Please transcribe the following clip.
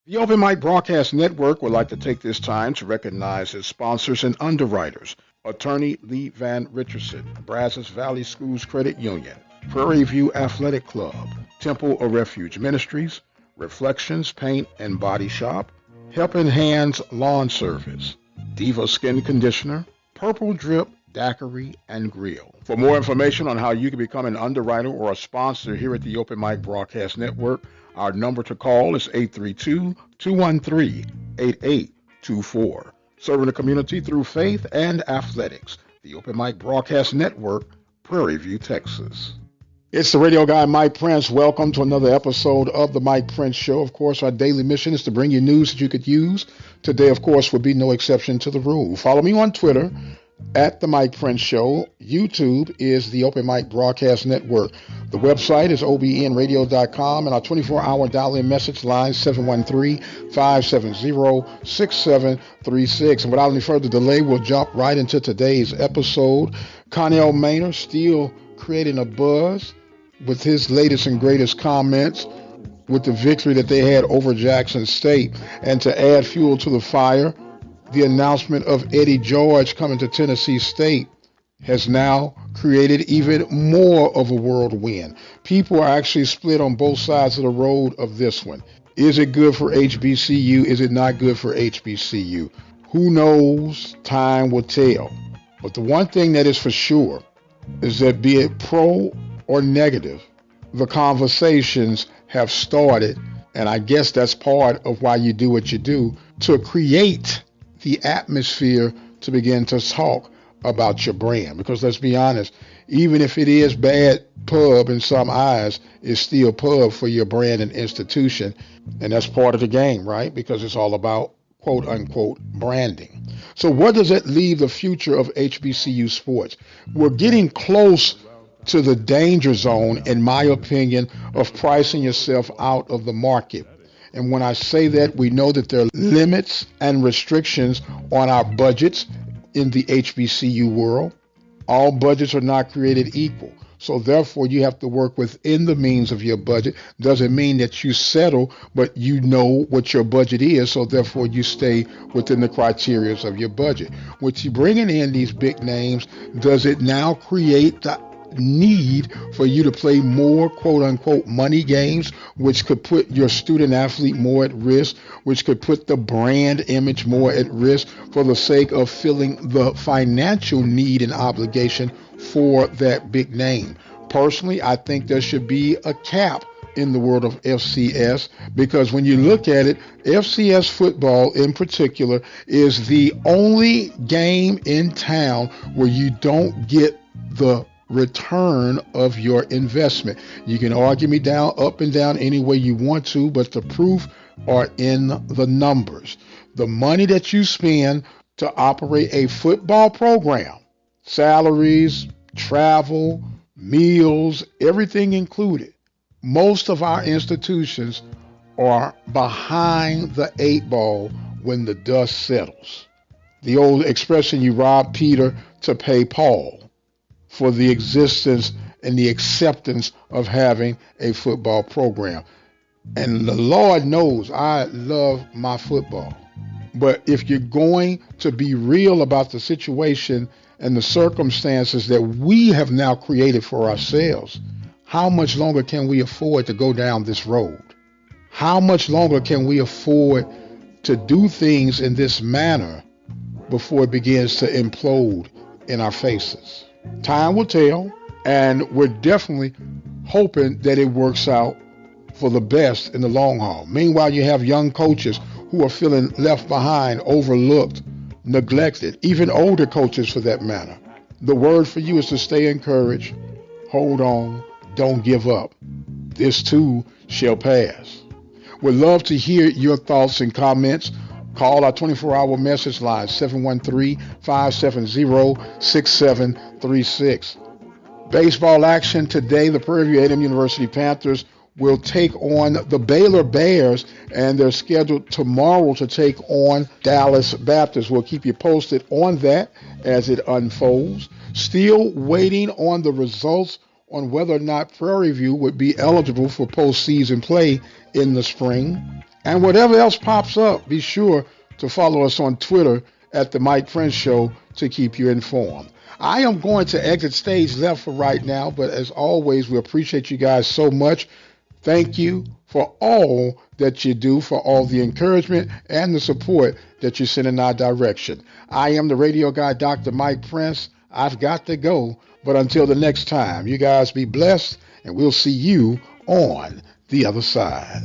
The Open Mic Broadcast Network would like to take this time to recognize its sponsors and underwriters. Attorney Lee Van Richardson, Brazos Valley Schools Credit Union, Prairie View Athletic Club, Temple of Refuge Ministries, Reflections Paint and Body Shop, Helping Hands Lawn Service, Diva Skin Conditioner, Purple Drip Daiquiri and Grill. For more information on how you can become an underwriter or a sponsor here at the Open Mic Broadcast Network, our number to call is 832-213-8824. Serving the community through faith and athletics. The Open Mic Broadcast Network, Prairie View, Texas. It's the radio guy, Mike Prince. Welcome to another episode of the Mike Prince Show. Of course, our daily mission is to bring you news that you could use. Today, of course, would be no exception to the rule. Follow me on Twitter at the Mike Prince Show. YouTube is the Open Mic Broadcast Network. The website is obnradio.com, and our 24-hour dial-in message line 713-570-6736. And without any further delay, we'll jump right into today's episode. Connell Maynor still creating a buzz with his latest and greatest comments with the victory that they had over Jackson State. And to add fuel to the fire, the announcement of Eddie George coming to Tennessee State has now created even more of a whirlwind. People are actually split on both sides of the road of this one. Is it good for HBCU? Is it not good for HBCU? Who knows? Time will tell. But the one thing that is for sure is that, be it pro or negative, the conversations have started, and I guess that's part of why you do what you do, to create the atmosphere to begin to talk about your brand. Because let's be honest, even if it is bad pub in some eyes, it's still pub for your brand and institution. And that's part of the game, right? Because it's all about quote unquote branding. So where does it leave the future of HBCU sports? We're getting close to the danger zone, in my opinion, of pricing yourself out of the market. And when I say that, we know that there are limits and restrictions on our budgets in the HBCU world. All budgets are not created equal. So therefore, you have to work within the means of your budget. Doesn't mean that you settle, but you know what your budget is. So therefore, you stay within the criteria of your budget. With you bringing in these big names, does it now create the need for you to play more quote unquote money games, which could put your student athlete more at risk, which could put the brand image more at risk for the sake of filling the financial need and obligation for that big name? Personally, I think there should be a cap in the world of FCS, because when you look at it, FCS football in particular is the only game in town where you don't get the return of your investment. You can argue me down, up and down any way you want to, but the proof are in the numbers. The money that you spend to operate a football program, salaries, travel, meals, everything included, most of our institutions are behind the eight ball when the dust settles. The old expression, you rob Peter to pay Paul, for the existence and the acceptance of having a football program. And the Lord knows I love my football. But if you're going to be real about the situation and the circumstances that we have now created for ourselves, how much longer can we afford to go down this road? How much longer can we afford to do things in this manner before it begins to implode in our faces? Time will tell, and we're definitely hoping that it works out for the best in the long haul. Meanwhile, you have young coaches who are feeling left behind, overlooked, neglected, even older coaches for that matter. The word for you is to stay encouraged, hold on, don't give up. This too shall pass. We'd love to hear your thoughts and comments. Call our 24-hour message line, 713-570-6736. Baseball action today. The Prairie View A&M University Panthers will take on the Baylor Bears, and they're scheduled tomorrow to take on Dallas Baptist. We'll keep you posted on that as it unfolds. Still waiting on the results on whether or not Prairie View would be eligible for postseason play in the spring. And whatever else pops up, be sure to follow us on Twitter at The Mike Prince Show to keep you informed. I am going to exit stage left for right now, but as always, we appreciate you guys so much. Thank you for all that you do, for all the encouragement and the support that you send in our direction. I am the radio guy, Dr. Mike Prince. I've got to go, but until the next time, you guys be blessed, and we'll see you on the other side.